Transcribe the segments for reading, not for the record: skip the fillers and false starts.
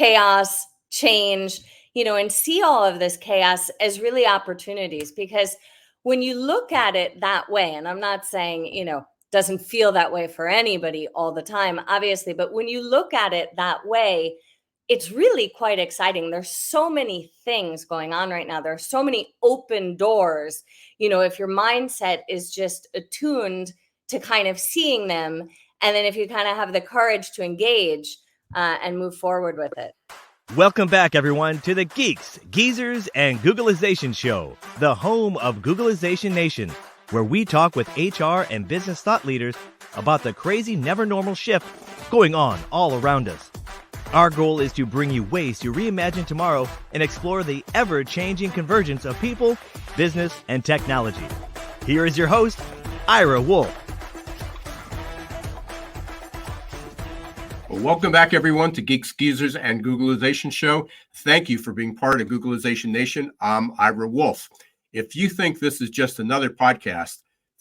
chaos, change, and see all of this chaos as really opportunities. Because when you look at it that way, and I'm not saying, doesn't feel that way for anybody all the time, obviously, but when you look at it that way, it's really quite exciting. There's so many things going on right now. There are so many open doors. If your mindset is just attuned to kind of seeing them, and then if you kind of have the courage to engage and move forward with it. Welcome back, everyone, to the Geeks, Geezers, and Googlization Show, the home of Googlization Nation, where we talk with HR and business thought leaders about the crazy, never normal shift going on all around us. Our goal is to bring you ways to reimagine tomorrow and explore the ever-changing convergence of people, business, and technology. Here is your host, Ira Wolf. Well, welcome back, everyone, to Geeks Geezers and Googlization Show. Thank you for being part of Googlization Nation. I'm Ira Wolf. If you think this is just another podcast,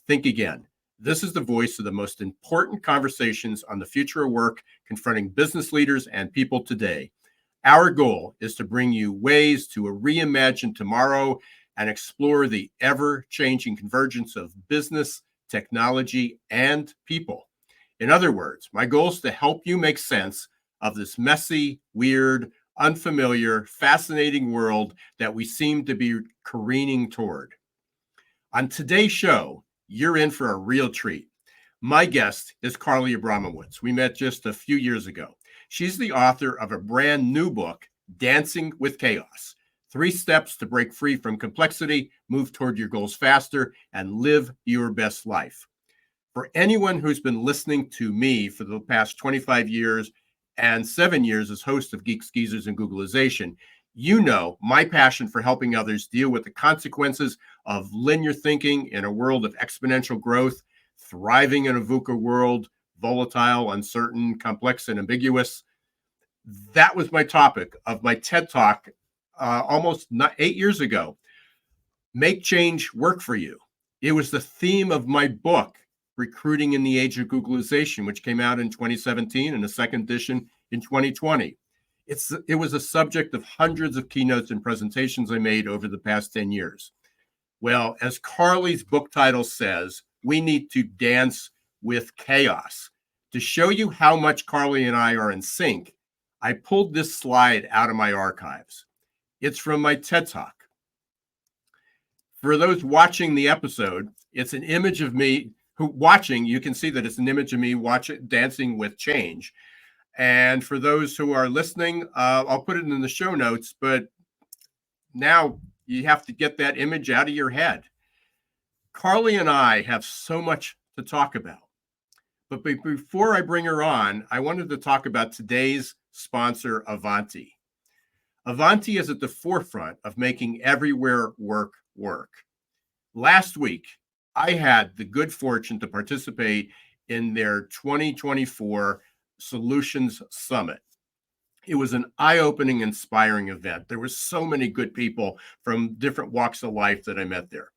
think again. This is the voice of the most important conversations on the future of work confronting business leaders and people today. Our goal is to bring you ways to reimagine tomorrow and explore the ever-changing convergence of business, technology, and people. In other words, my goal is to help you make sense of this messy, weird, unfamiliar, fascinating world that we seem to be careening toward. On today's show, you're in for a real treat. My guest is Carly Abramowitz. We met just a few years ago. She's the author of a brand new book, Dancing with Chaos: 3 Steps to Break Free from Complexity, Move Toward Your Goals Faster, and Live Your Best Life. For anyone who's been listening to me for the past 25 years and 7 years as host of Geeks, Geezers, and Googlization, you know my passion for helping others deal with the consequences of linear thinking in a world of exponential growth, thriving in a VUCA world, volatile, uncertain, complex, and ambiguous. That was my topic of my TED Talk almost 8 years ago. Make change work for you. It was the theme of my book, Recruiting in the Age of Googlization, which came out in 2017 and a second edition in 2020. It was a subject of hundreds of keynotes and presentations I made over the past 10 years. Well, as Carly's book title says, we need to dance with chaos. To show you how much Carly and I are in sync, I pulled this slide out of my archives. It's from my TED Talk. For those watching the episode, it's an image of me you can see that it's an image of me dancing with change. And for those who are listening, I'll put it in the show notes, but now you have to get that image out of your head. Carly and I have so much to talk about. But before I bring her on, I wanted to talk about today's sponsor, Avanti. Avanti is at the forefront of making everywhere work work. Last week, I had the good fortune to participate in their 2024 Solutions Summit. It was an eye-opening, inspiring event. There were so many good people from different walks of life that I met there.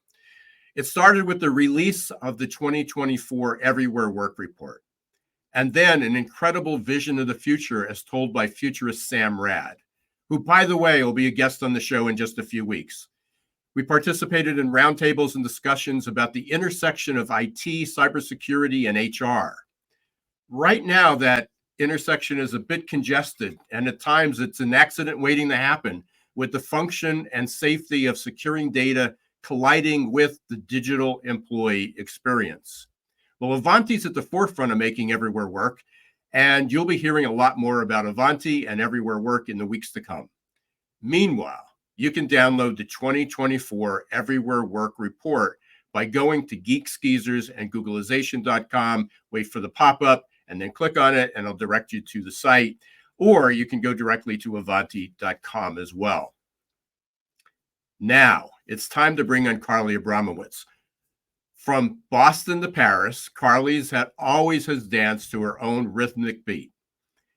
It started with the release of the 2024 Everywhere Work Report, and then an incredible vision of the future as told by futurist Sam Rad, who, by the way, will be a guest on the show in just a few weeks. We participated in roundtables and discussions about the intersection of IT, cybersecurity, and HR. Right now, that intersection is a bit congested, and at times it's an accident waiting to happen, with the function and safety of securing data colliding with the digital employee experience. Well, Avanti's at the forefront of making everywhere work, and you'll be hearing a lot more about Avanti and everywhere work in the weeks to come. Meanwhile, you can download the 2024 Everywhere Work Report by going to Geeks Geezers and Googlization.com, wait for the pop-up, and then click on it, and it'll direct you to the site. Or you can go directly to Avanti.com as well. Now, it's time to bring on Carly Abramowitz. From Boston to Paris, Carly always has danced to her own rhythmic beat.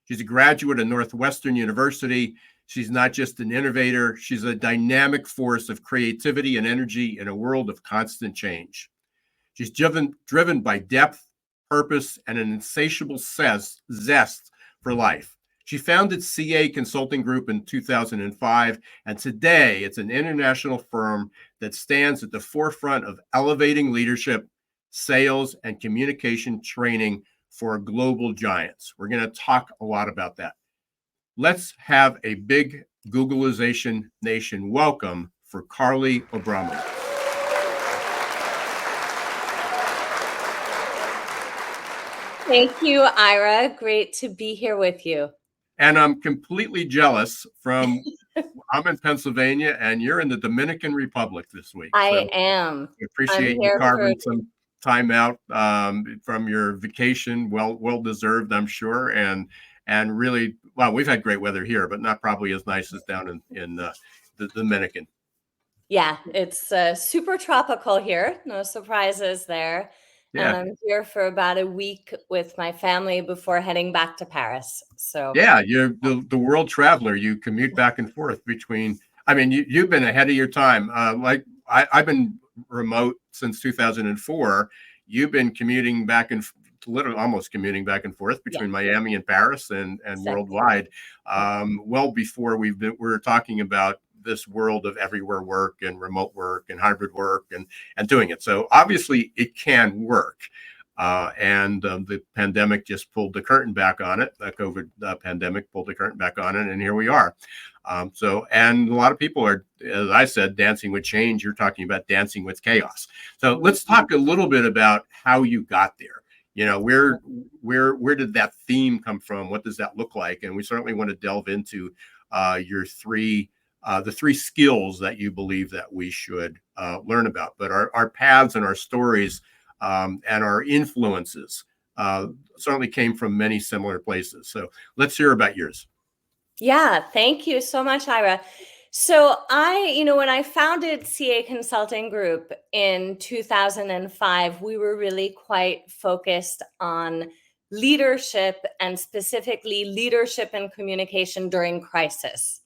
She's a graduate of Northwestern University. She's not just an innovator, she's a dynamic force of creativity and energy in a world of constant change. She's driven by depth, purpose, and an insatiable zest for life. She founded CA Consulting Group in 2005, and today it's an international firm that stands at the forefront of elevating leadership, sales, and communication training for global giants. We're going to talk a lot about that. Let's have a big Googlization Nation welcome for Carly Abramowitz. Thank you, Ira. Great to be here with you. And I'm completely jealous I'm in Pennsylvania and you're in the Dominican Republic this week. I am. We appreciate you carving some time out from your vacation. Well deserved, I'm sure. And really, well, we've had great weather here, but not probably as nice as down in the Dominican. Yeah, it's super tropical here. No surprises there. Yeah. And I'm here for about a week with my family before heading back to Paris. So yeah, you're the world traveler. You commute back and forth between. I mean, you've been ahead of your time. Like I've been remote since 2004. You've been commuting back and literally almost commuting back and forth between Miami and Paris and worldwide. Well before we're talking about this world of everywhere work and remote work and hybrid work and doing it. So obviously it can work. And the pandemic just pulled the curtain back on it. The COVID pandemic pulled the curtain back on it, and here we are. And a lot of people are, as I said, dancing with change. You're talking about dancing with chaos. So let's talk a little bit about how you got there. You know, where did that theme come from? What does that look like? And we certainly want to delve into your the three skills that you believe that we should learn about. But our paths and our stories and our influences certainly came from many similar places. So let's hear about yours. Yeah, thank you so much, Ira. So when I founded CA Consulting Group in 2005, we were really quite focused on leadership and specifically leadership and communication during crisis.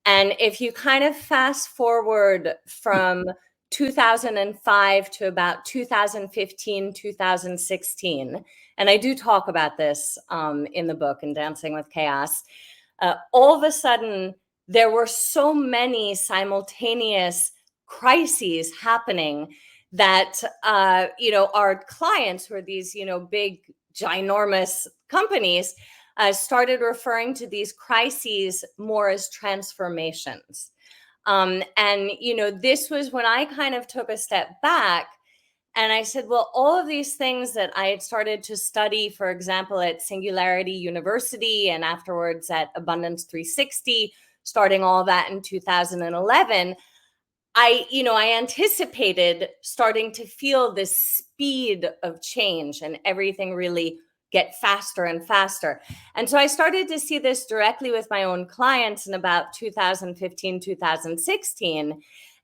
And if you kind of fast forward from 2005 to about 2015, 2016, and I do talk about this in the book in Dancing with Chaos, all of a sudden, there were so many simultaneous crises happening that, our clients, who are these, big, ginormous companies, started referring to these crises more as transformations. This was when I kind of took a step back and I said, well, all of these things that I had started to study, for example, at Singularity University and afterwards at Abundance 360, starting all that in 2011, I anticipated starting to feel this speed of change and everything really get faster and faster. And so I started to see this directly with my own clients in about 2015, 2016.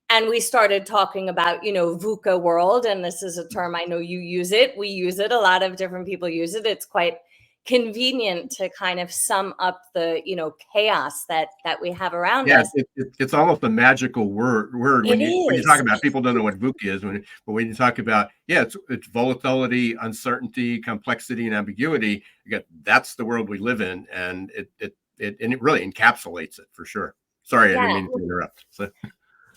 And we started talking about, VUCA world. And this is a term I know you use it. We use it. A lot of different people use it. It's quite convenient to kind of sum up the, chaos that we have around us. It's almost a magical word. When you talk about it, people don't know what VUCA is. But when you talk about, it's volatility, uncertainty, complexity, and ambiguity. That's the world we live in. And it really encapsulates it for sure. Sorry, I didn't mean to interrupt. So.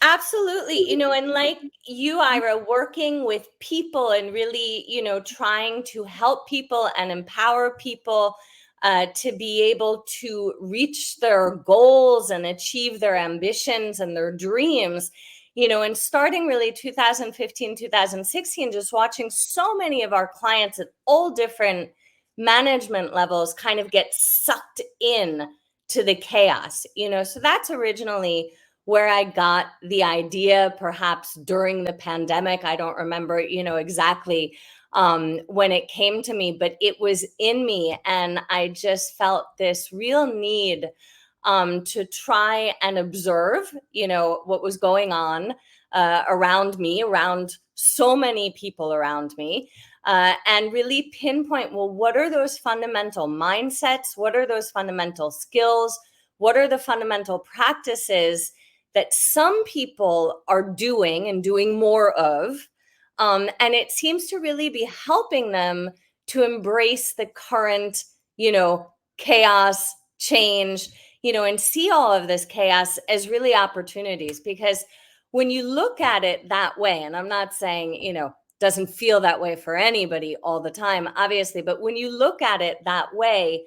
Absolutely. And like you, Ira, working with people and really, trying to help people and empower people to be able to reach their goals and achieve their ambitions and their dreams, and starting really 2015, 2016, just watching so many of our clients at all different management levels kind of get sucked in to the chaos, so that's originally where I got the idea, perhaps during the pandemic. I don't remember, exactly when it came to me, but it was in me. And I just felt this real need to try and observe, what was going on around me, around so many people around me, and really pinpoint, well, what are those fundamental mindsets? What are those fundamental skills? What are the fundamental practices that some people are doing and doing more of? And it seems to really be helping them to embrace the current, chaos, change, and see all of this chaos as really opportunities. Because when you look at it that way, and I'm not saying, doesn't feel that way for anybody all the time, obviously, but when you look at it that way,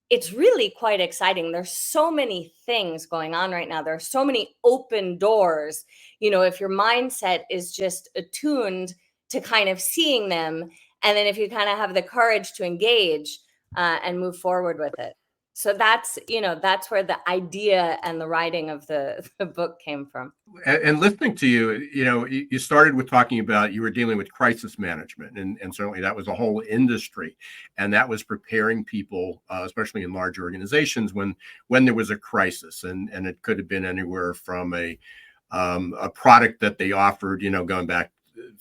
it's really quite exciting. There's so many things going on right now. There are so many open doors. If your mindset is just attuned to kind of seeing them, and then if you kind of have the courage to engage and move forward with it. So that's where the idea and the writing of the book came from. And listening to you, you started with talking about you were dealing with crisis management, and certainly that was a whole industry, and that was preparing people, especially in large organizations, when there was a crisis, and it could have been anywhere from a product that they offered, going back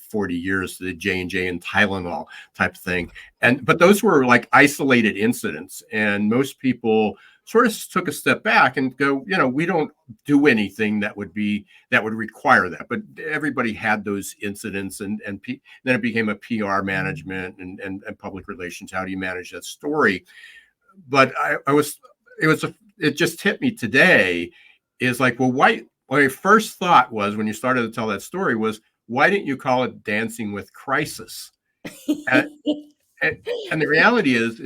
40 years, the J&J and Tylenol type thing. But those were like isolated incidents. And most people sort of took a step back and go, we don't do anything that would require that. But everybody had those incidents, and then it became a PR management and public relations. How do you manage that story? But it just hit me today is like, well, why? My first thought was, when you started to tell that story, was, why didn't you call it Dancing with Crisis? And the reality is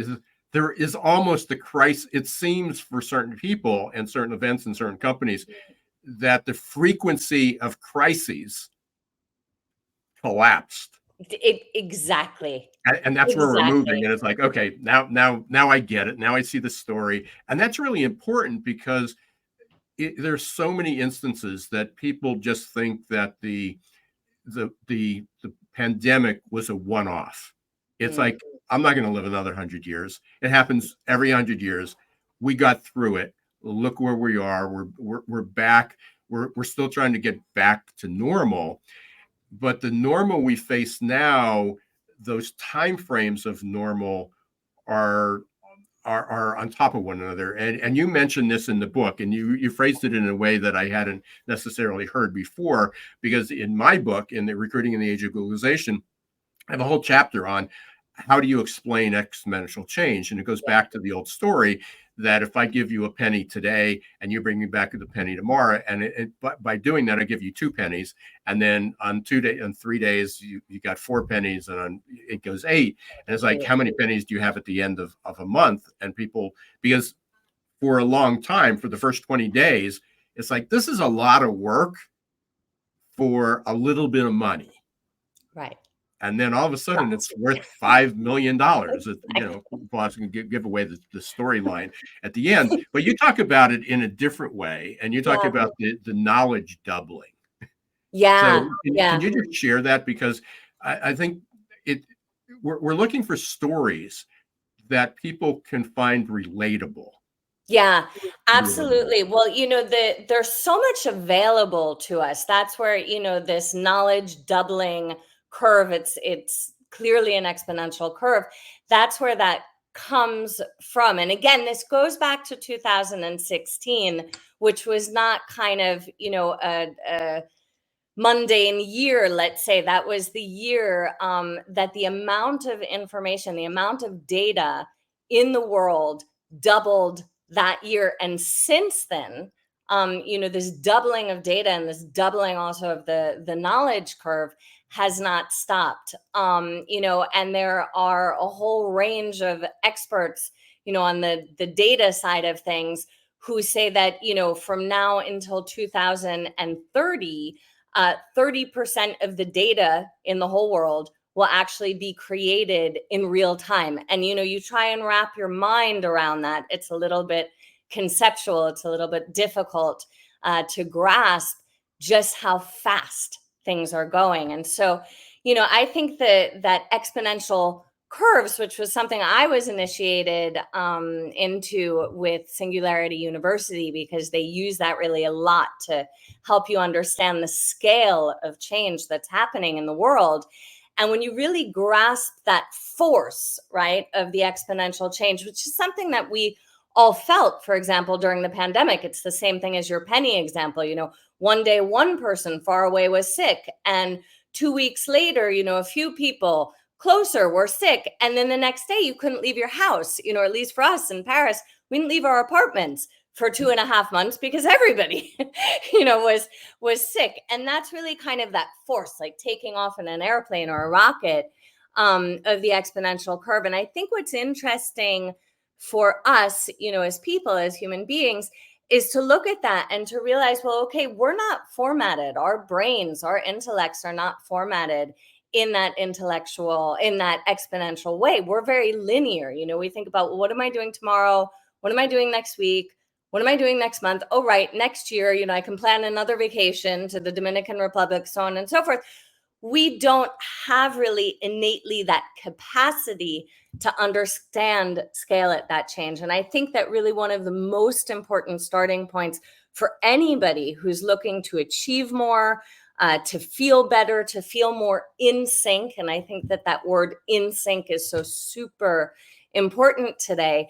there is almost a crisis. It seems for certain people and certain events and certain companies that the frequency of crises collapsed. Exactly. And that's where we're moving. And it's like, okay, now I get it. Now I see the story. And that's really important, because there's so many instances that people just think that the pandemic was a one-off. It's like, I'm not going to live another 100 years. It happens every 100 years. We got through it. Look where we are. We're back. We're still trying to get back to normal. But the normal we face now, those timeframes of normal are on top of one another. And you mentioned this in the book, and you phrased it in a way that I hadn't necessarily heard before, because in my book, in the Recruiting in the Age of Googlization, I have a whole chapter on how do you explain exponential change. And it goes back to the old story that if I give you a penny today and you bring me back the penny tomorrow, and by doing that, I give you 2 pennies. And then on 3 days, you got 4 pennies, and it goes 8. And it's like, how many pennies do you have at the end of a month? And people, because for a long time, for the first 20 days, it's like, this is a lot of work for a little bit of money. Right. And then all of a sudden, it's worth $5 million. Boss can give away the storyline at the end. But you talk about it in a different way, and you talk about the knowledge doubling. Yeah. So can you just share that? Because I think we're looking for stories that people can find relatable. Yeah, absolutely. Well, there's so much available to us. That's where, this knowledge doubling curve, it's clearly an exponential curve. That's where that comes from. And again, this goes back to 2016, which was not kind of, a mundane year, let's say. That was the year that the amount of information, the amount of data in the world doubled that year. And since then, this doubling of data and this doubling also of the knowledge curve has not stopped. And there are a whole range of experts, on the data side of things, who say that, from now until 2030, 30% of the data in the whole world will actually be created in real time. And, you try and wrap your mind around that. It's a little bit conceptual. It's a little bit difficult to grasp just how fast things are going. And so, I think that exponential curves, which was something I was initiated into with Singularity University, because they use that really a lot to help you understand the scale of change that's happening in the world. And when you really grasp that force, right, of the exponential change, which is something that we all felt, for example, during the pandemic. It's the same thing as your penny example. One day, one person far away was sick, and 2 weeks later, a few people closer were sick. And then the next day you couldn't leave your house, at least for us in Paris, We didn't leave our apartments for 2.5 months because everybody, was sick. And that's really kind of that force, like taking off in an airplane or a rocket, of the exponential curve. And I think what's interesting for us, as people, as human beings, is to look at that and to realize, well, okay, we're not formatted. Our brains, our intellects are not formatted in that exponential way. We're very linear. We think about, well, what am I doing tomorrow? What am I doing next week? What am I doing next month? Oh, right. Next year, I can plan another vacation to the Dominican Republic, so on and so forth. We don't have really innately that capacity to understand scale at that change. And I think that really one of the most important starting points for anybody who's looking to achieve more, to feel better, to feel more in sync. And I think that word in sync is so super important today,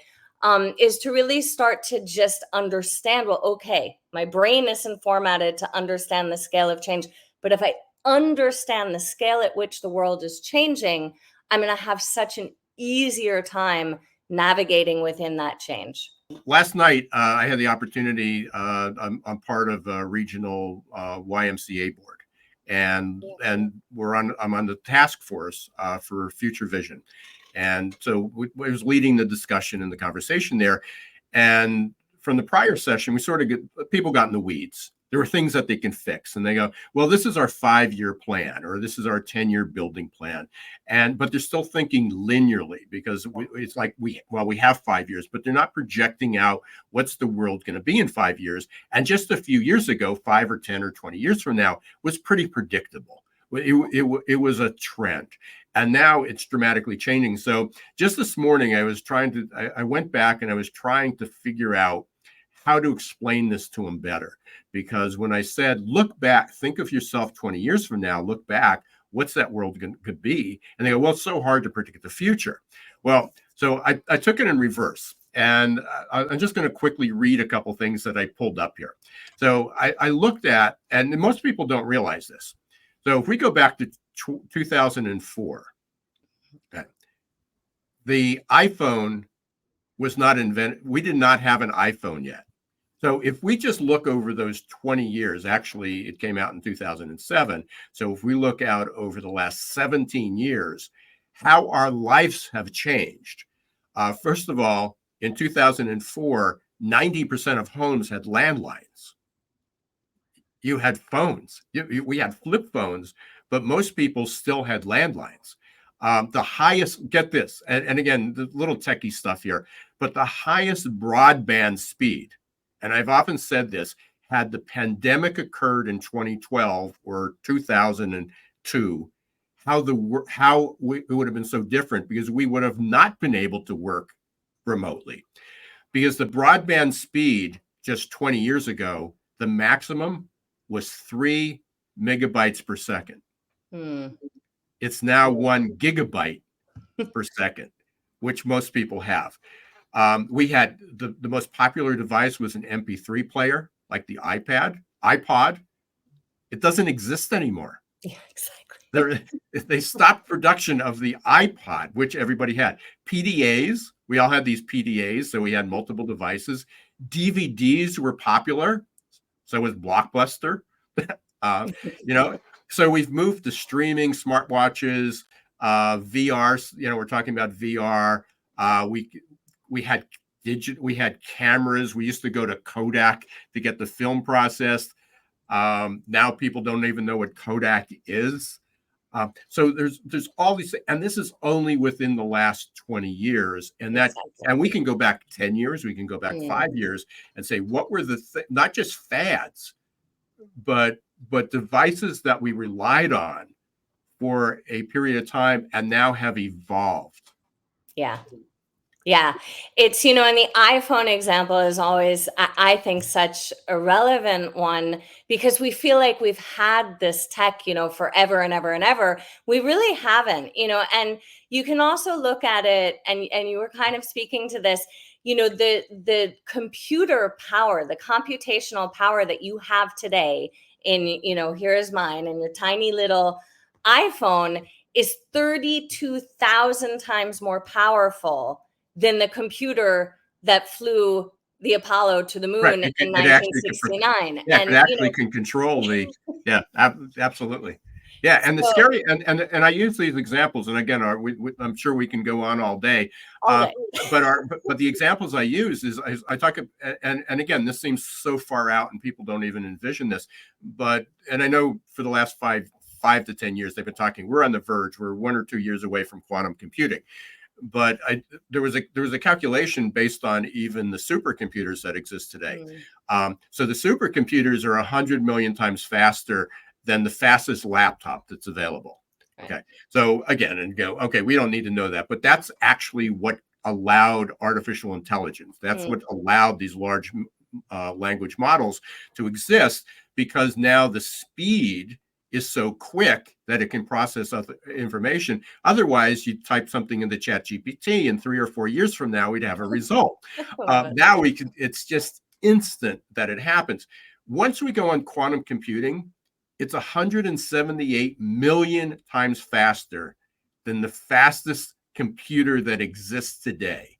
is to really start to just understand, well, okay, my brain isn't formatted to understand the scale of change, but if I understand the scale at which the world is changing, I'm going to have such an easier time navigating within that change. Last night, I had the opportunity, I'm part of a regional YMCA board, and I'm on the task force for Future Vision. And so I was leading the discussion and the conversation there. And from the prior session, people got in the weeds. There were things that they can fix, and they go, well, this is our 5-year plan, or this is our 10-year building plan. But they're still thinking linearly, because it's like we have 5 years, but they're not projecting out what's the world going to be in 5 years. And just a few years ago, 5 or 10 or 20 years from now, was pretty predictable. It was a trend. And now it's dramatically changing. So just this morning, I went back and I was trying to figure out how to explain this to them better. Because when I said, look back, think of yourself 20 years from now, look back, what's that world could be? And they go, well, it's so hard to predict the future. Well, so I took it in reverse. And I'm just going to quickly read a couple things that I pulled up here. So I looked at, and most people don't realize this. So if we go back to 2004, okay, the iPhone was not invented. We did not have an iPhone yet. So if we just look over those 20 years, actually, it came out in 2007. So if we look out over the last 17 years, how our lives have changed. First of all, in 2004, 90% of homes had landlines. You had phones. We had flip phones, but most people still had landlines. The highest, get this, and again, the little techie stuff here, but the highest broadband speed, and I've often said this, had the pandemic occurred in 2012 or 2002, it would have been so different, because we would have not been able to work remotely. Because the broadband speed just 20 years ago, the maximum was 3 megabytes per second. It's now 1 gigabyte per second, which most people have. We had the most popular device was an MP3 player, like the iPod. It doesn't exist anymore. Yeah, exactly. They stopped production of the iPod, which everybody had. PDAs, we all had these PDAs, so we had multiple devices. DVDs were popular, so was Blockbuster. So we've moved to streaming, smartwatches, VR. We're talking about VR. We had cameras. We used to go to Kodak to get the film processed. Now people don't even know what Kodak is. So there's all these, and this is only within the last 20 years. And we can go back 10 years, we can go back 5 years and say, what were not just fads, but devices that we relied on for a period of time and now have evolved. Yeah. It's, and the iPhone example is always, I think, such a relevant one, because we feel like we've had this tech, forever and ever and ever. We really haven't, and you can also look at it, and you were kind of speaking to this, the computer power, the computational power that you have today in, here's mine, and your tiny little iPhone is 32,000 times more powerful than the computer that flew the Apollo to the moon Right. in It actually can, 1969. yeah, And, it actually can control the, yeah, absolutely. Yeah, and the so scary, and I use these examples, and again, I'm sure we can go on all day. all day. But the examples I use is I talk, and again, this seems so far out, and people don't even envision this. And I know for the last 5 to 10 years they've been talking. We're on the verge. We're 1 or 2 years away from quantum computing. But there was a calculation based on even the supercomputers that exist today. So the supercomputers are 100 million times faster than the fastest laptop that's available. Right. Okay. So again, and go, okay, we don't need to know that, but that's actually what allowed artificial intelligence. That's what allowed these large language models to exist, because now the speed is so quick that it can process information. Otherwise, you type something into ChatGPT, and 3 or 4 years from now, we'd have a result. Now we can, it's just instant that it happens. Once we go on quantum computing, it's 178 million times faster than the fastest computer that exists today.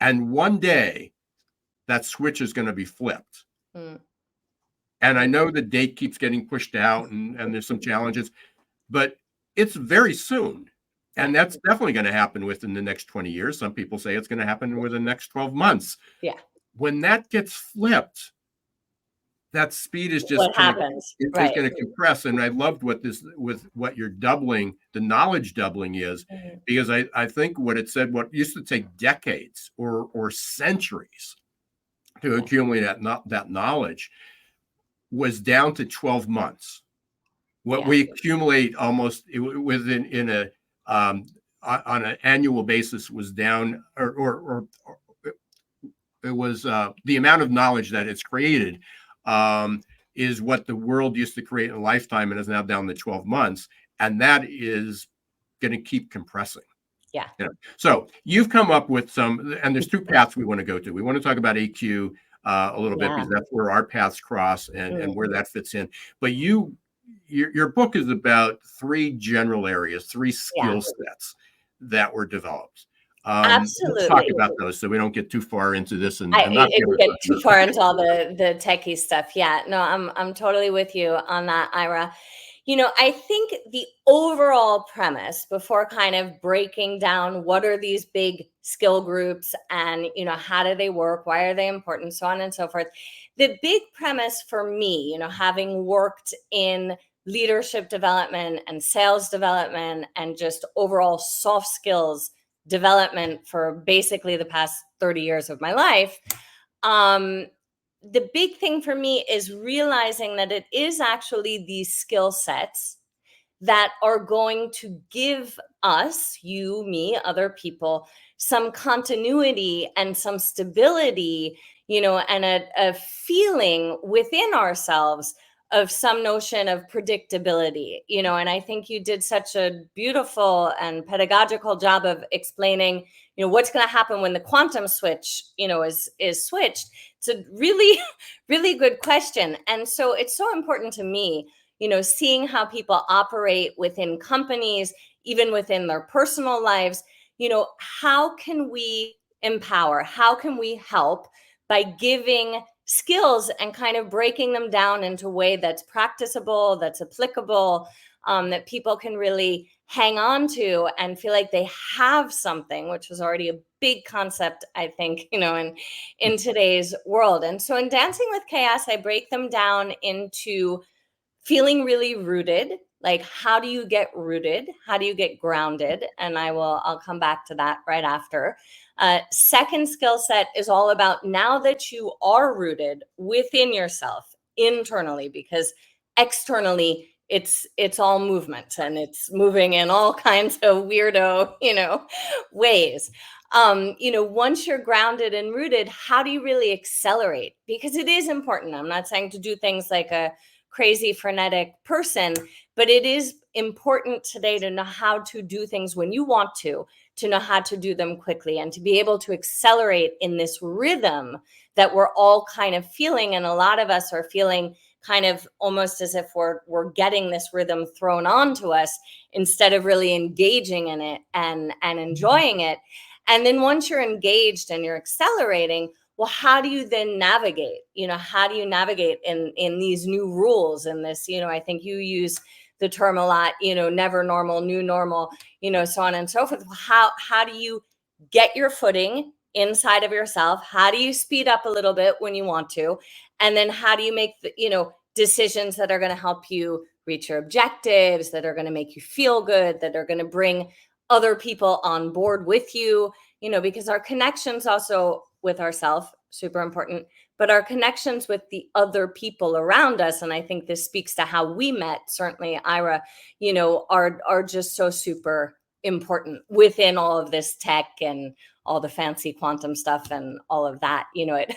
And one day, that switch is going to be flipped. And I know the date keeps getting pushed out, and there's some challenges, but it's very soon. And that's definitely going to happen within the next 20 years. Some people say it's going to happen within the next 12 months. Yeah. When that gets flipped, that speed is just what happens. It's right. going to compress. And I loved what you're doubling, the knowledge doubling is, because I think what it said, what used to take decades or centuries to accumulate that knowledge, was down to 12 months. What we accumulate almost within on an annual basis was down, or it was the amount of knowledge that it's created is what the world used to create in a lifetime, and is now down to 12 months. And that is going to keep compressing. Yeah. So you've come up with some, and there's 2 paths we want to go to. We want to talk about AQ a little bit, because that's where our paths cross and where that fits in. But your book is about 3 general areas, 3 skill sets that were developed. Absolutely. Let's talk about those so we don't get too far into this and not get too far into all the techie stuff. Yeah, no, I'm totally with you on that, Ira. I think the overall premise, before kind of breaking down what are these big skill groups and, how do they work, why are they important, so on and so forth. The big premise for me, having worked in leadership development and sales development and just overall soft skills development for basically the past 30 years of my life, the big thing for me is realizing that it is actually these skill sets that are going to give us, you, me, other people, some continuity and some stability, and a feeling within ourselves of some notion of predictability, and I think you did such a beautiful and pedagogical job of explaining, what's going to happen when the quantum switch, is switched. It's a really, really good question. And so it's so important to me, seeing how people operate within companies, even within their personal lives, how can we empower? How can we help by giving skills and kind of breaking them down into a way that's practicable, that's applicable, that people can really hang on to and feel like they have something, which was already a big concept, I think, in today's world. And so in Dancing with Chaos, I break them down into feeling really rooted. Like, how do you get rooted? How do you get grounded? And I'll come back to that right after. Second skill set is all about, now that you are rooted within yourself internally, because externally it's all movement and it's moving in all kinds of weirdo, ways. Once you're grounded and rooted, how do you really accelerate? Because it is important. I'm not saying to do things like a crazy frenetic person, but it is important today to know how to do things when you want to know how to do them quickly, and to be able to accelerate in this rhythm that we're all kind of feeling. And a lot of us are feeling kind of almost as if we're getting this rhythm thrown onto us instead of really engaging in it and enjoying it. And then once you're engaged and you're accelerating, well, how do you then navigate? How do you navigate in these new rules and this, I think you use the term a lot, never normal, new normal, so on and so forth. How do you get your footing inside of yourself? How do you speed up a little bit when you want to? And then how do you make decisions that are going to help you reach your objectives, that are going to make you feel good, that are going to bring other people on board with you, because our connections also with ourselves, super important, but our connections with the other people around us. And I think this speaks to how we met, certainly Ira, are just so super important within all of this tech and all the fancy quantum stuff and all of that. It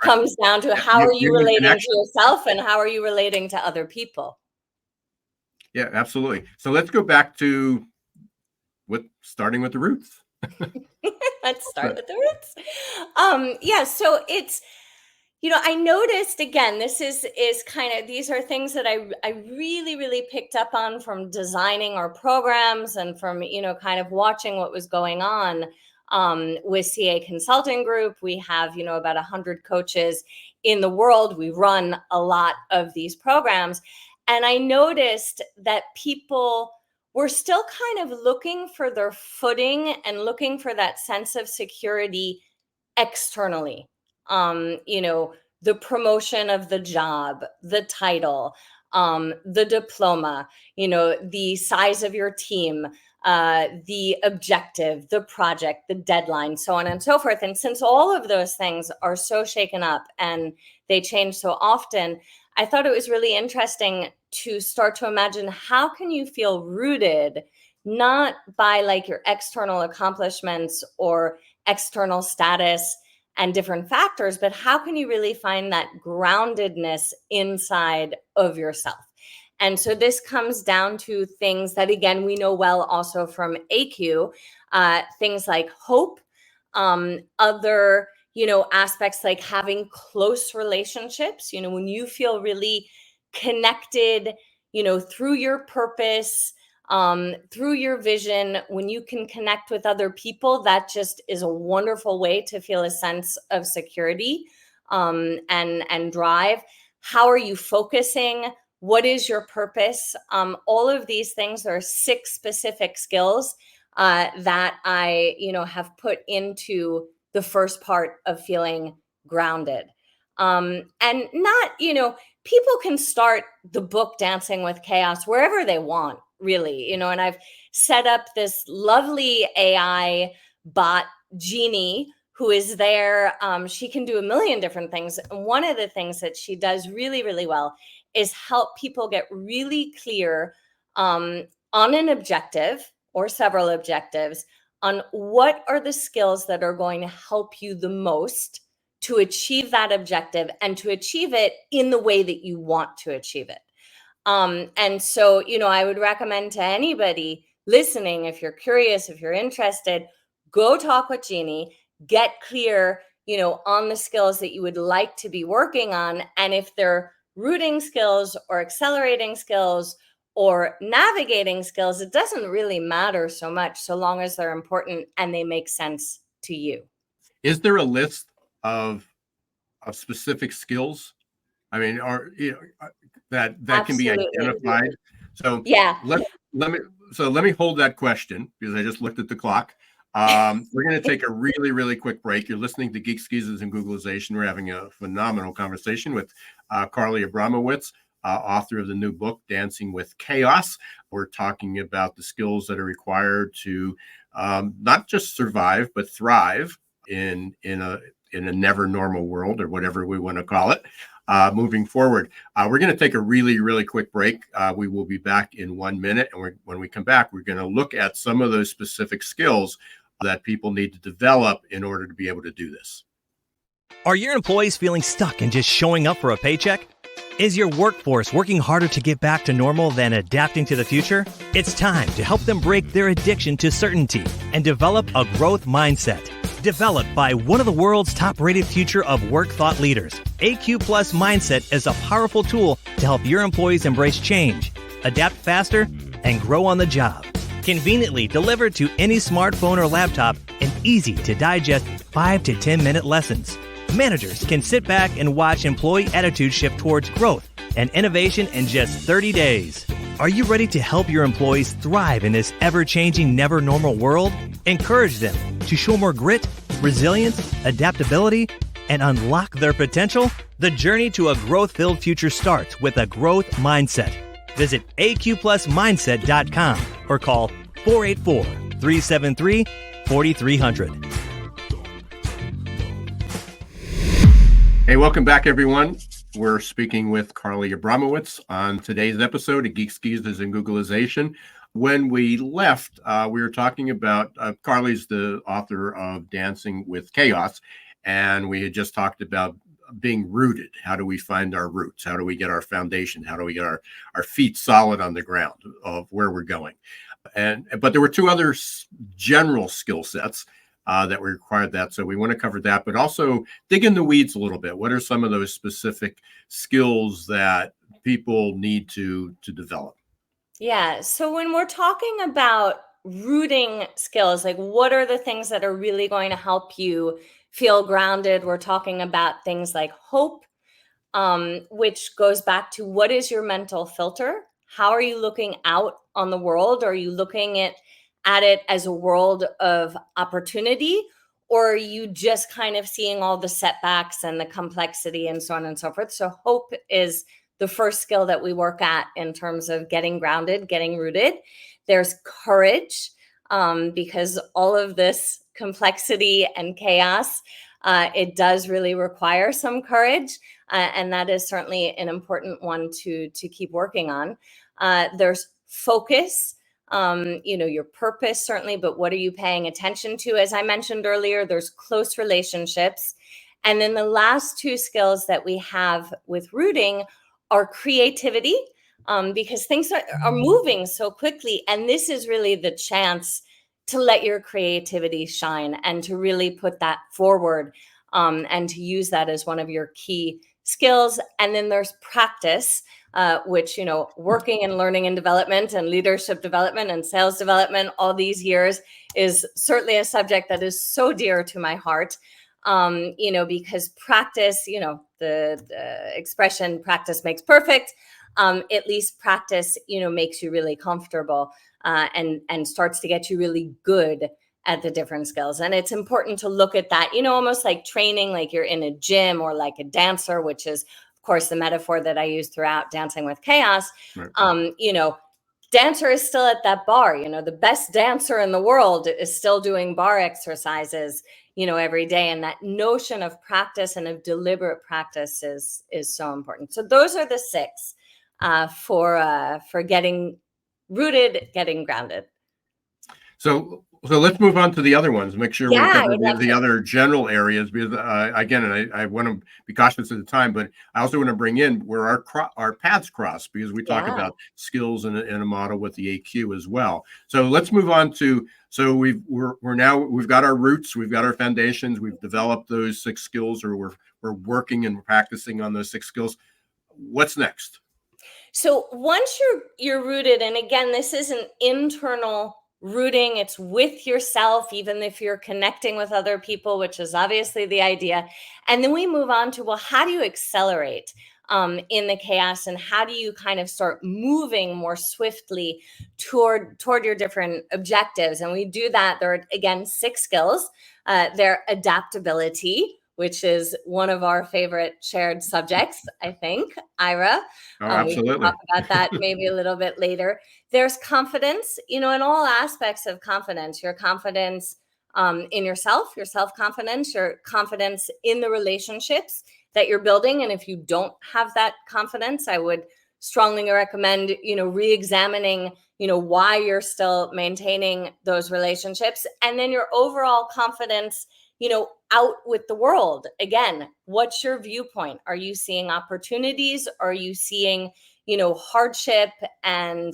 comes down to how are you relating to yourself and how are you relating to other people? Yeah, absolutely. So let's go back to starting with the roots. Let's start with the roots. So it's, I noticed, again, this is kind of, these are things that I really, really picked up on from designing our programs and from, kind of watching what was going on with CA Consulting Group. We have, about 100 coaches in the world. We run a lot of these programs. And I noticed that people were still kind of looking for their footing and looking for that sense of security externally. The promotion of the job, the title, the diploma, the size of your team, the objective, the project, the deadline, so on and so forth. And since all of those things are so shaken up and they change so often, I thought it was really interesting to start to imagine how can you feel rooted, not by like your external accomplishments or external status and different factors, but how can you really find that groundedness inside of yourself? And so this comes down to things that, again, we know well also from AQ, things like hope, other aspects like having close relationships, when you feel really connected, through your purpose, through your vision, when you can connect with other people, that just is a wonderful way to feel a sense of security and drive. How are you focusing? What is your purpose? All of these things, there are 6 specific skills that I, have put into the first part of feeling grounded. And not, people can start the book Dancing with Chaos wherever they want, really, and I've set up this lovely AI bot, Jeannie, who is there. She can do a million different things. And one of the things that she does really, really well is help people get really clear on an objective or several objectives on what are the skills that are going to help you the most to achieve that objective and to achieve it in the way that you want to achieve it. And so, I would recommend to anybody listening, if you're curious, if you're interested, go talk with Jeannie, get clear, on the skills that you would like to be working on. And if they're rooting skills or accelerating skills or navigating skills, it doesn't really matter so much, so long as they're important and they make sense to you. Is there a list of specific skills? I mean, that can be identified. So yeah, let me hold that question because I just looked at the clock. We're going to take a really, really quick break. You're listening to Geeks Geezers and Googlization. We're having a phenomenal conversation with Carly Abramowitz, author of the new book, Dancing with Chaos. We're talking about the skills that are required to not just survive, but thrive in a never normal world, or whatever we want to call it, moving forward. We're going to take a really, really quick break. We will be back in 1 minute. And when we come back, we're going to look at some of those specific skills that people need to develop in order to be able to do this. Are your employees feeling stuck and just showing up for a paycheck? Is your workforce working harder to get back to normal than adapting to the future? It's time to help them break their addiction to certainty and develop a growth mindset. Developed by one of the world's top-rated future of work thought leaders, AQ Plus Mindset is a powerful tool to help your employees embrace change, adapt faster, and grow on the job. Conveniently delivered to any smartphone or laptop and easy to digest 5 to 10 minute lessons. Managers can sit back and watch employee attitude shift towards growth and innovation in just 30 days. Are you ready to help your employees thrive in this ever-changing, never normal world? Encourage them to show more grit, resilience, adaptability, and unlock their potential? The journey to a growth-filled future starts with a growth mindset. Visit aqplusmindset.com or call 484-373-4300. Hey, welcome back, everyone. We're speaking with Carly Abramowitz on today's episode of Geeks Geezers and Googlization. When we left, we were talking about Carly's the author of Dancing with Chaos, and we had just talked about being rooted. How do we find our roots? How do we get our foundation? How do we get our feet solid on the ground of where we're going? But there were two other general skill sets that required that. So we want to cover that, but also dig in the weeds a little bit. What are some of those specific skills that people need to develop? Yeah. So when we're talking about rooting skills, like what are the things that are really going to help you feel grounded? We're talking about things like hope, which goes back to what is your mental filter? How are you looking out on the world? Are you looking at it as a world of opportunity, or are you just kind of seeing all the setbacks and the complexity and so on and so forth? So hope is the first skill that we work at in terms of getting grounded, getting rooted. There's courage, because all of this complexity and chaos, it does really require some courage. And that is certainly an important one to keep working on. There's focus. Your purpose, certainly, but what are you paying attention to? As I mentioned earlier, there's close relationships. And then the last two skills that we have with rooting are creativity, because things are moving so quickly. And this is really the chance to let your creativity shine and to really put that forward, and to use that as one of your key skills. And then there's practice, which, working and learning and development and leadership development and sales development all these years is certainly a subject that is so dear to my heart, because practice, the expression practice makes perfect, at least practice, makes you really comfortable, and starts to get you really good at the different skills. And it's important to look at that, almost like training, like you're in a gym, or like a dancer, which is, of course, the metaphor that I use throughout Dancing with Chaos. Right. Dancer is still at that bar. The best dancer in the world is still doing bar exercises, every day. And that notion of practice and of deliberate practice is so important. So those are the six for getting rooted, getting grounded. So let's move on to the other ones. Make sure we cover the other general areas, because I want to be cautious of the time, but I also want to bring in where our paths cross, because we talk about skills in a model with the AQ as well. So let's move on to, so we've got our roots, we've got our foundations, we've developed those 6 skills, or we're working and practicing on those 6 skills. What's next? So once you're rooted, and again, this is an internal rooting, it's with yourself, even if you're connecting with other people, which is obviously the idea. And then we move on to, well, how do you accelerate in the chaos, and how do you kind of start moving more swiftly toward your different objectives? And we do that. There are, again, 6 skills. They're adaptability, which is one of our favorite shared subjects, I think, Ira. Oh, absolutely. We can talk about that maybe a little bit later. There's confidence, in all aspects of confidence, your confidence in yourself, your self-confidence, your confidence in the relationships that you're building. And if you don't have that confidence, I would strongly recommend, re-examining, why you're still maintaining those relationships. And then your overall confidence, out with the world. Again, what's your viewpoint? Are you seeing opportunities? Are you seeing, hardship and,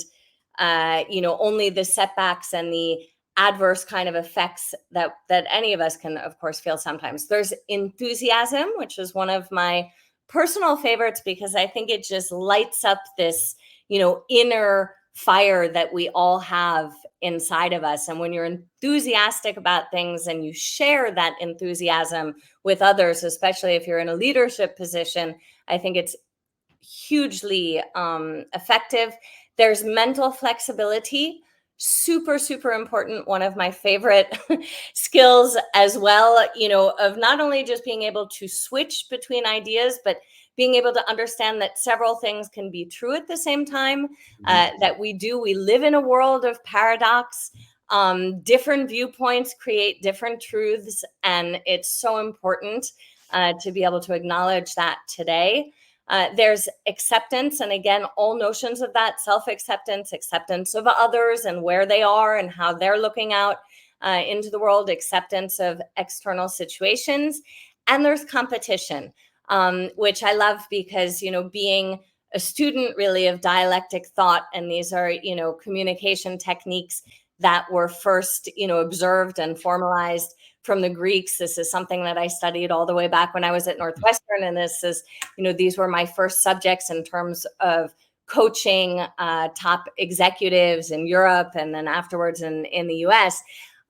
only the setbacks and the adverse kind of effects that any of us can, of course, feel sometimes? There's enthusiasm, which is one of my personal favorites, because I think it just lights up this, inner fire that we all have inside of us. And when you're enthusiastic about things and you share that enthusiasm with others, especially if you're in a leadership position, I think it's hugely effective. There's mental flexibility, super, super important. One of my favorite skills as well, of not only just being able to switch between ideas, but being able to understand that several things can be true at the same time, that we live in a world of paradox. Different viewpoints create different truths, and it's so important to be able to acknowledge that today. There's acceptance, and again, all notions of that: self-acceptance, acceptance of others and where they are and how they're looking out into the world, acceptance of external situations. And there's competition, which I love because, being a student really of dialectic thought, and these are, communication techniques that were first, observed and formalized from the Greeks. This is something that I studied all the way back when I was at Northwestern. And this is, these were my first subjects in terms of coaching top executives in Europe and then afterwards in the US.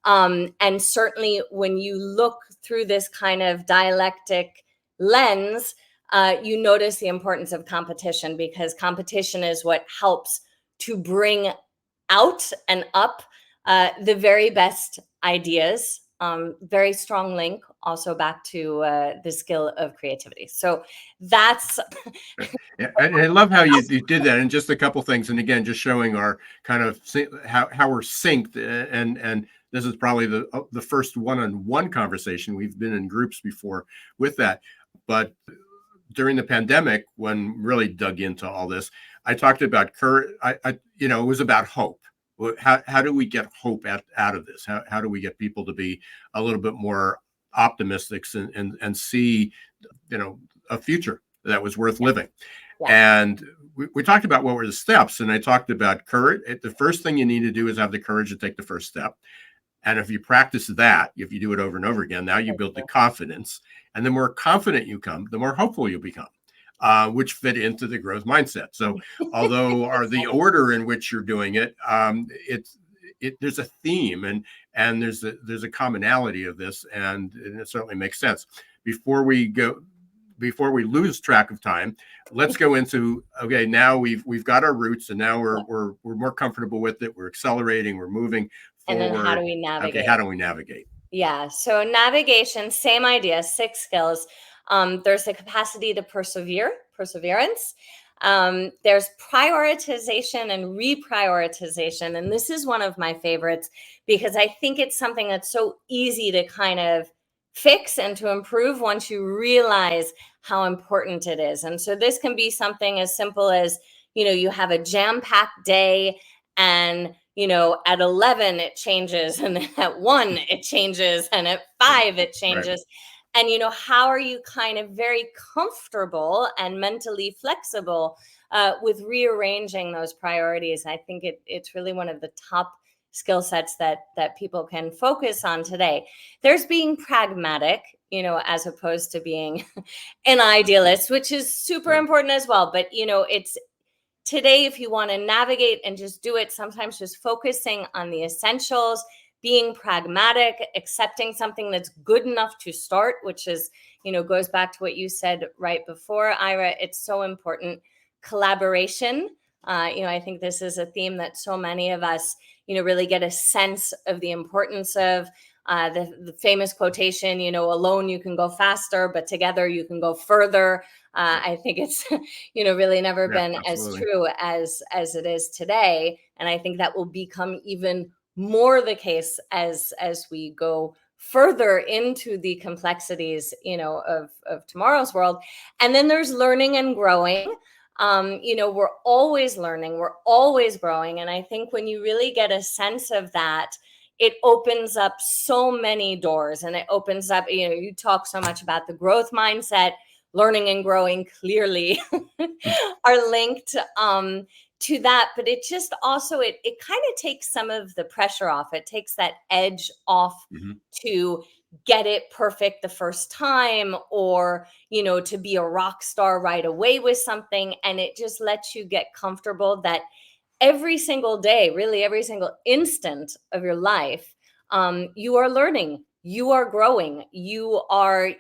And certainly when you look through this kind of dialectic lens, you notice the importance of competition, because competition is what helps to bring out and up the very best ideas. Very strong link also back to the skill of creativity. So that's Yeah, and I love how you did that, and just a couple things, and again, just showing our kind of how we're synced, and this is probably the first one-on-one conversation. We've been in groups before with that, but during the pandemic, when really dug into all this, I talked about courage. It was about hope. How do we get hope out of this? How do we get people to be a little bit more optimistic and see, a future that was worth living? Yeah. And we talked about what were the steps, and I talked about courage. The first thing you need to do is have the courage to take the first step. And if you practice that, if you do it over and over again, now you build the confidence. And the more confident you come, the more hopeful you become. Which fit into the growth mindset. So, although the order in which you're doing it, there's a theme and there's a commonality of this, and it certainly makes sense. Before we lose track of time, let's go into, okay, now we've got our roots, and now we're more comfortable with it. We're accelerating, we're moving forward. And then how do we navigate? Okay, how do we navigate? Yeah. So navigation, same idea, 6 skills. There's the capacity to perseverance. There's prioritization and reprioritization. And this is one of my favorites, because I think it's something that's so easy to kind of fix and to improve once you realize how important it is. And so this can be something as simple as, you have a jam-packed day, and at 11 it changes, and then at 1 it changes, and at 5 it changes. Right. And, how are you kind of very comfortable and mentally flexible with rearranging those priorities? I think it's really one of the top skill sets that people can focus on today. There's being pragmatic, as opposed to being an idealist, which is super important as well. But, it's today, if you want to navigate and just do it, sometimes just focusing on the essentials, being pragmatic, accepting something that's good enough to start, which is, goes back to what you said right before, Ira. It's so important. Collaboration. I think this is a theme that so many of us, really get a sense of the importance of. The famous quotation, alone you can go faster, but together you can go further. I think it's, really never been absolutely as true as it is today. And I think that will become even more the case as we go further into the complexities, of tomorrow's world. And then there's learning and growing. We're always learning, we're always growing. And I think when you really get a sense of that, it opens up so many doors, and it opens up, you talk so much about the growth mindset. Learning and growing clearly are linked to that, but it just also, it kind of takes some of the pressure off. It takes that edge off to get it perfect the first time, or, to be a rock star right away with something. And it just lets you get comfortable that every single day, really every single instant of your life, you are learning, you are growing, you are,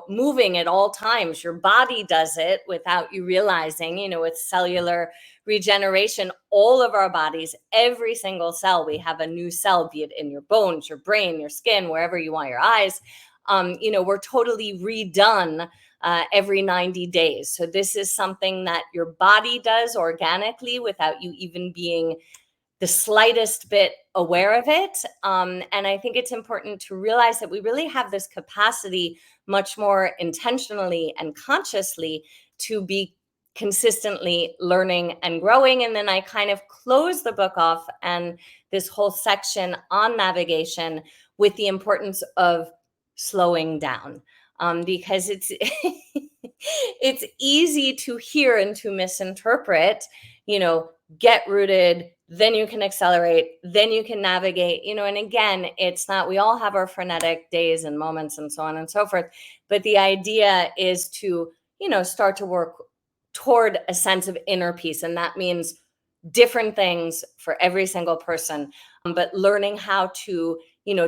moving at all times. Your body does it without you realizing, with cellular regeneration, all of our bodies, every single cell, we have a new cell, be it in your bones, your brain, your skin, wherever you want, your eyes. We're totally redone every 90 days. So this is something that your body does organically without you even being the slightest bit aware of it. And I think it's important to realize that we really have this capacity much more intentionally and consciously to be consistently learning and growing. And then I kind of close the book off and this whole section on navigation with the importance of slowing down. Because it's it's easy to hear and to misinterpret, get rooted, then you can accelerate, then you can navigate, and again, it's not, we all have our frenetic days and moments and so on and so forth. But the idea is to, start to work toward a sense of inner peace. And that means different things for every single person, but learning how to,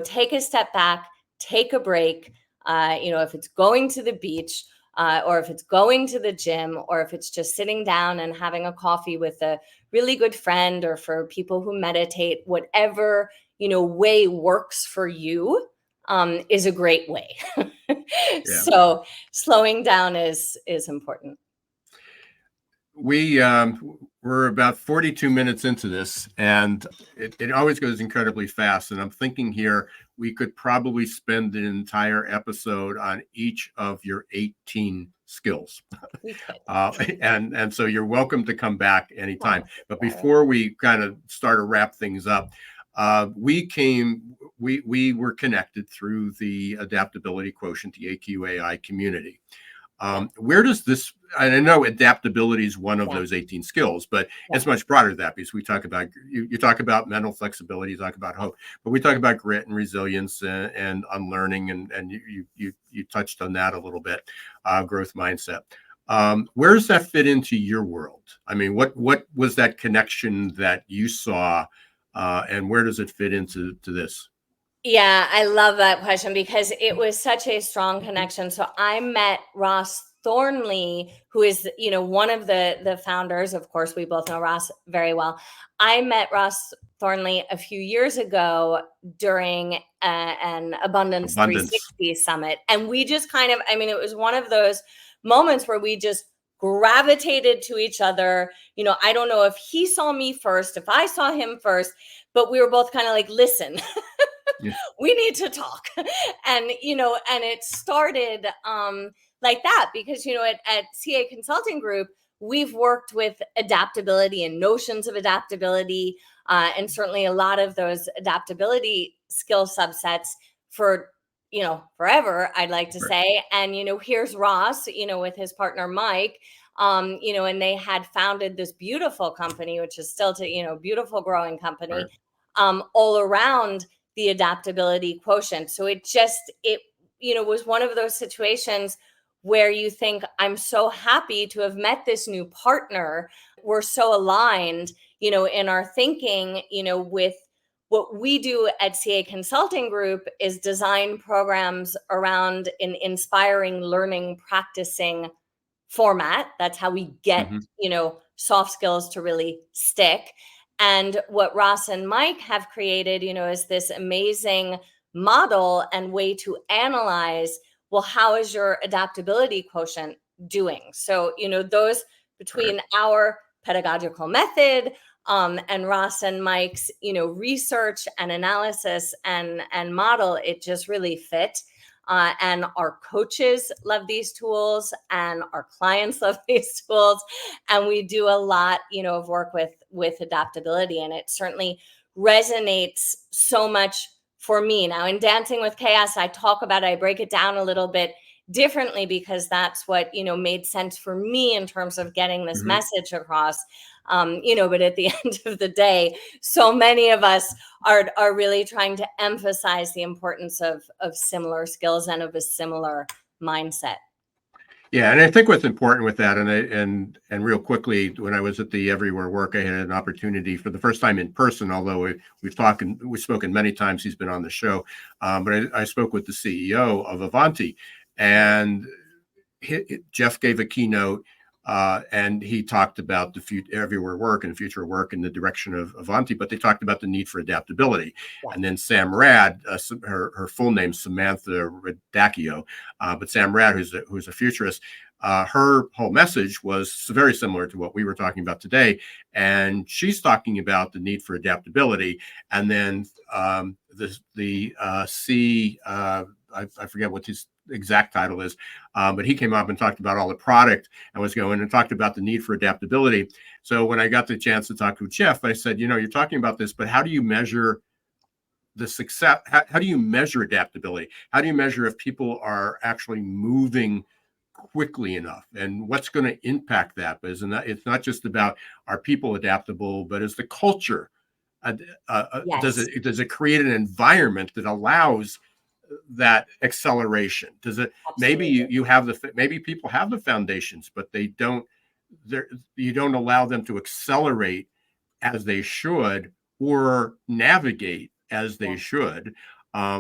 take a step back, take a break, if it's going to the beach, or if it's going to the gym, or if it's just sitting down and having a coffee with a really good friend, or for people who meditate, whatever, way works for you, is a great way. Yeah. So slowing down is important. We're about 42 minutes into this, and it always goes incredibly fast. And I'm thinking here, we could probably spend an entire episode on each of your 18 skills. And so you're welcome to come back anytime. But before we kind of start to wrap things up, we were connected through the Adaptability Quotient, the AQAI community. Where does this, and I know adaptability is one of those 18 skills, but it's much broader than that, because we talk about, you talk about mental flexibility, you talk about hope, but we talk about grit and resilience and unlearning, and you touched on that a little bit, growth mindset. Where does that fit into your world? I mean, what was that connection that you saw, and where does it fit into this? Yeah, I love that question because it was such a strong connection. So I met Ross Thornley, who is, one of the founders. Of course, we both know Ross very well. I met Ross Thornley a few years ago during an Abundance 360 summit. And we just kind of, it was one of those moments where we just gravitated to each other. I don't know if he saw me first, if I saw him first, but we were both kind of like, listen, we need to talk. And, and it started like that because, at CA Consulting Group, we've worked with adaptability and notions of adaptability, and certainly a lot of those adaptability skill subsets for, forever, I'd like to say. And, here's Ross, with his partner, Mike, and they had founded this beautiful company, which is still beautiful growing company, all around the adaptability quotient. So it was one of those situations where you think, I'm so happy to have met this new partner. We're so aligned, in our thinking, with what we do at CA Consulting Group is design programs around an inspiring learning, practicing format. That's how we get, soft skills to really stick. And what Ross and Mike have created, is this amazing model and way to analyze, well, how is your adaptability quotient doing? So, those between our pedagogical method and Ross and Mike's, research and analysis and model, it just really fit. And our coaches love these tools and our clients love these tools. And we do a lot, of work with adaptability. And it certainly resonates so much for me. Now in Dancing with Chaos, I break it down a little bit differently because that's what, made sense for me in terms of getting this message across. But at the end of the day, so many of us are really trying to emphasize the importance of similar skills and of a similar mindset. Yeah, and I think what's important with that, and real quickly, when I was at the Everywhere Work, I had an opportunity for the first time in person. Although we've spoken many times. He's been on the show, but I spoke with the CEO of Avanti, and Jeff gave a keynote, and he talked about the future everywhere work and future work in the direction of Avanti, but they talked about the need for adaptability. Yeah. And then Sam Rad, her full name Samantha Radacchio, but Sam Rad, who's a futurist, her whole message was very similar to what we were talking about today, and she's talking about the need for adaptability. And then I forget what his exact title is, but he came up and talked about all the product and was going and talked about the need for adaptability. So when I got the chance to talk to Jeff, I said, you're talking about this, but how do you measure the success? How do you measure adaptability? How do you measure if people are actually moving quickly enough, and what's going to impact that? Because it's not just about are people adaptable, but is the culture Yes. does it create an environment that allows that acceleration? Does it? Absolutely. Maybe maybe people have the foundations, but you don't allow them to accelerate as they should or navigate as they should,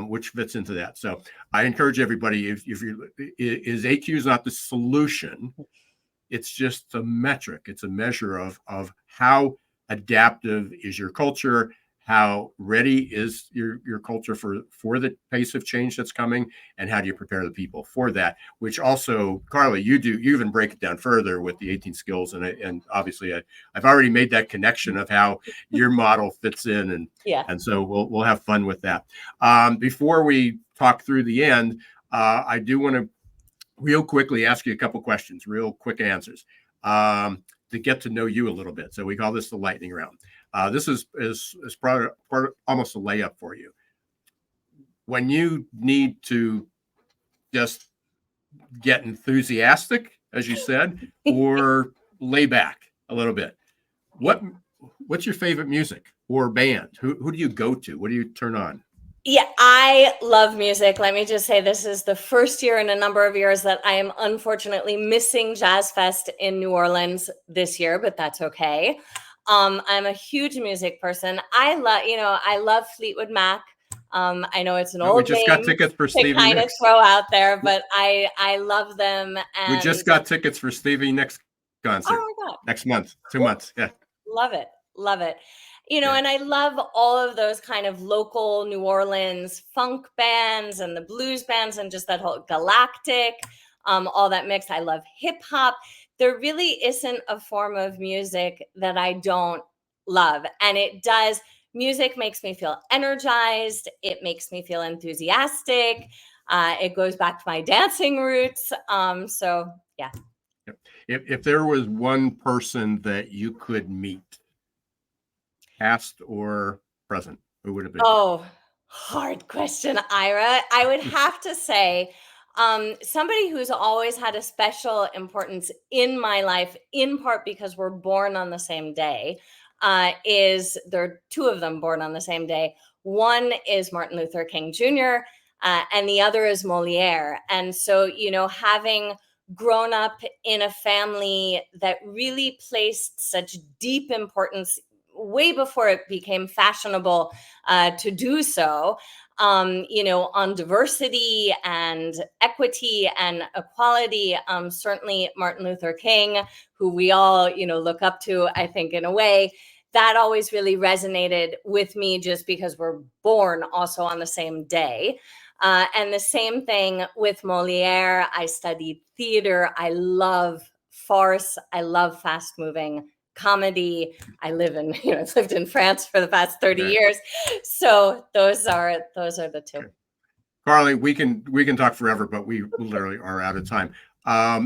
which fits into that. So I encourage everybody, if AQ is not the solution, it's just a metric. It's a measure of how adaptive is your culture, how ready is your culture for the pace of change that's coming, and how do you prepare the people for that? Which also, Carly, you even break it down further with the 18 skills, and obviously I've already made that connection of how your model fits in, and so we'll have fun with that. Before we talk through the end, I do want to real quickly ask you a couple questions, real quick answers, to get to know you a little bit. So we call this the lightning round. This is part almost a layup for you. When you need to just get enthusiastic, as you said, or lay back a little bit, what's your favorite music or band? Who do you go to? What do you turn on? Yeah, I love music. Let me just say this is the first year in a number of years that I am unfortunately missing Jazz Fest in New Orleans this year, but that's okay. I'm a huge music person. I love Fleetwood Mac. I know it's an old We just name got tickets for to Stevie kind Nicks. of throw out there, but I love them. And we just got tickets for Stevie Nicks concert. Oh my God. Next month, 2 months. Yeah. Love it. Love it. And I love all of those kind of local New Orleans funk bands and the blues bands and just that whole galactic, all that mix. I love hip hop. There really isn't a form of music that I don't love. And music makes me feel energized. It makes me feel enthusiastic. It goes back to my dancing roots. So yeah. If there was one person that you could meet, past or present, who would it be? Oh, hard question, Ira. I would have to say somebody who's always had a special importance in my life, in part because we're born on the same day, there are two of them born on the same day. One is Martin Luther King Jr., and the other is Moliere. And so, having grown up in a family that really placed such deep importance way before it became fashionable to do so, on diversity and equity and equality. Certainly Martin Luther King, who we all, look up to, I think, in a way, that always really resonated with me just because we're born also on the same day. And the same thing with Moliere. I studied theater. I love farce. I love fast moving comedy. I've lived in France for the past 30 years. So those are the two. Carly, we can talk forever, but we literally are out of time.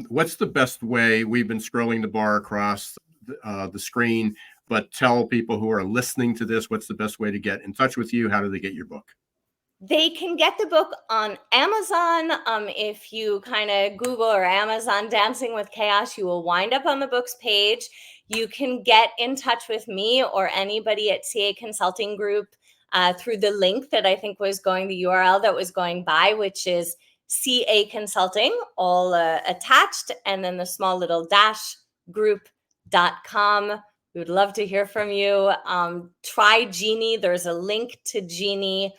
What's the best way? We've been scrolling the bar across the screen, but tell people who are listening to this, what's the best way to get in touch with you? How do they get your book? They can get the book on Amazon. If you kind of Google or Amazon Dancing with Chaos, you will wind up on the book's page. You can get in touch with me or anybody at CA Consulting Group through the link that I think was the URL that was going by, which is CA Consulting, all attached, and then the small little dash group.com. We would love to hear from you. Try Genie. There's a link to Genie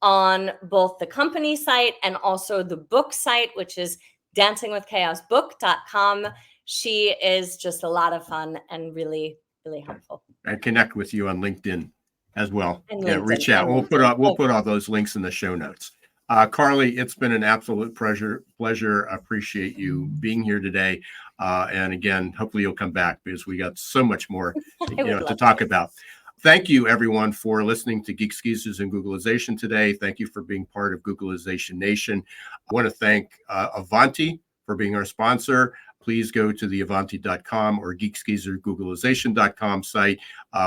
on both the company site and also the book site, which is dancingwithchaosbook.com. She is just a lot of fun and really, really helpful. And connect with you on LinkedIn as well. And Yeah, LinkedIn, reach out. and We'll put all those links in the show notes. Carly, it's been an absolute pleasure. Appreciate you being here today. And again, hopefully you'll come back because we got so much more to talk about. Thank you, everyone, for listening to Geeks Geezers and Googlization today. Thank you for being part of Googlization Nation. I want to thank Avanti for being our sponsor. Please go to the avanti.com or geeksgeezersgooglization.com site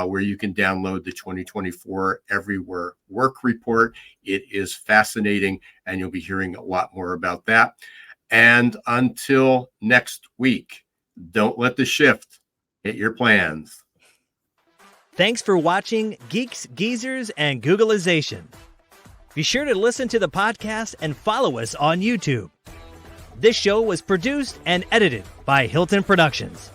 where you can download the 2024 Everywhere Work Report. It is fascinating, and you'll be hearing a lot more about that. And until next week, don't let the shift hit your plans. Thanks for watching Geeks, Geezers, and Googlization. Be sure to listen to the podcast and follow us on YouTube. This show was produced and edited by Hilton Productions.